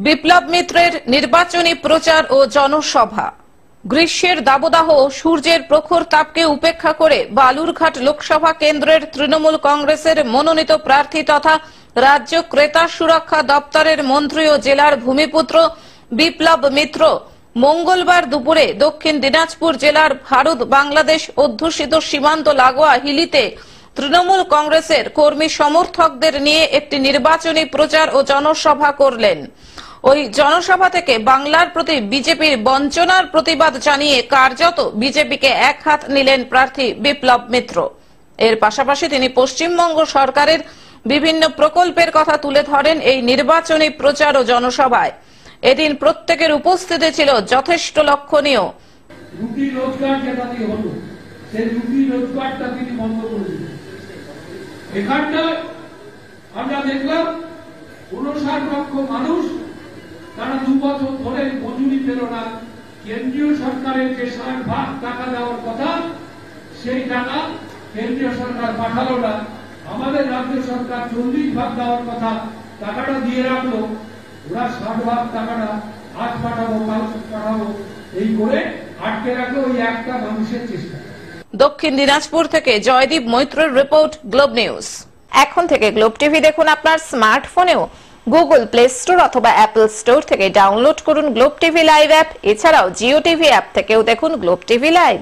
বিপ্লব মিত্রের নির্বাচনী প্রচার ও জনসভা। গ্রীষ্মের দাবদাহ ও সূর্যের প্রখর তাপকে উপেক্ষা করে বালুরঘাট লোকসভা কেন্দ্রের তৃণমূল কংগ্রেসের মনোনীত প্রার্থী তথা রাজ্য ক্রেতা সুরক্ষা দপ্তরের মন্ত্রী ও জেলার ভূমিপুত্র বিপ্লব মিত্র মঙ্গলবার দুপুরে দক্ষিণ দিনাজপুর জেলার ভারত বাংলাদেশ অধ্যুষিত সীমান্ত লাগোয়া হিলিতে তৃণমূল কংগ্রেসের কর্মী সমর্থকদের নিয়ে একটি নির্বাচনী প্রচার ও জনসভা করলেন। ওই জনসভা থেকে বাংলার প্রতি বিজেপির বঞ্চনার প্রতিবাদ জানিয়ে কার্যত বিজেপিকে এক হাত নিলেন প্রার্থী বিপ্লব মিত্র। এর পাশাপাশি তিনি পশ্চিমবঙ্গ সরকারের বিভিন্ন প্রকল্পের কথা তুলে ধরেন এই নির্বাচনী প্রচার ও জনসভায়। এদিন প্রত্যেকের উপস্থিতি ছিল যথেষ্ট লক্ষণীয়। রুটি রোজগার যেটা দিয়ে হলো সেই রুটি রোজগারটা তিনি বন্ধ করে দিলেন। এখানটায় আমরা দেখলাম 59 লক্ষ মানুষ তারা 2 বছর ধরে মজুরি পেল না। কেন্দ্রীয় সরকারের যে 60 ভাগ টাকা দেওয়ার কথা সেই টাকা কেন্দ্রীয় সরকার পাঠালো না। আমাদের রাজ্য সরকার 40 ভাগ দেওয়ার কথা টাকাটা দিয়ে রাখলো। ওরা 60 ভাগ টাকাটা আজ পাঠাবো কাল পাঠাবো এই করে আটকে রাখলো ওই একটা মানুষের চেষ্টা। দক্ষিণ দিনাজপুর থেকে জয়দীপ মৈত্রের রিপোর্ট, গ্লোব নিউজ। এখন থেকে গ্লোব টিভি দেখুন আপনার স্মার্টফোনেও। গুগল প্লে স্টোর অথবা অ্যাপল স্টোর থেকে ডাউনলোড করুন গ্লোব টিভি লাইভ অ্যাপ। এছাড়াও জিও টিভি অ্যাপ থেকেও দেখুন গ্লোব টিভি লাইভ।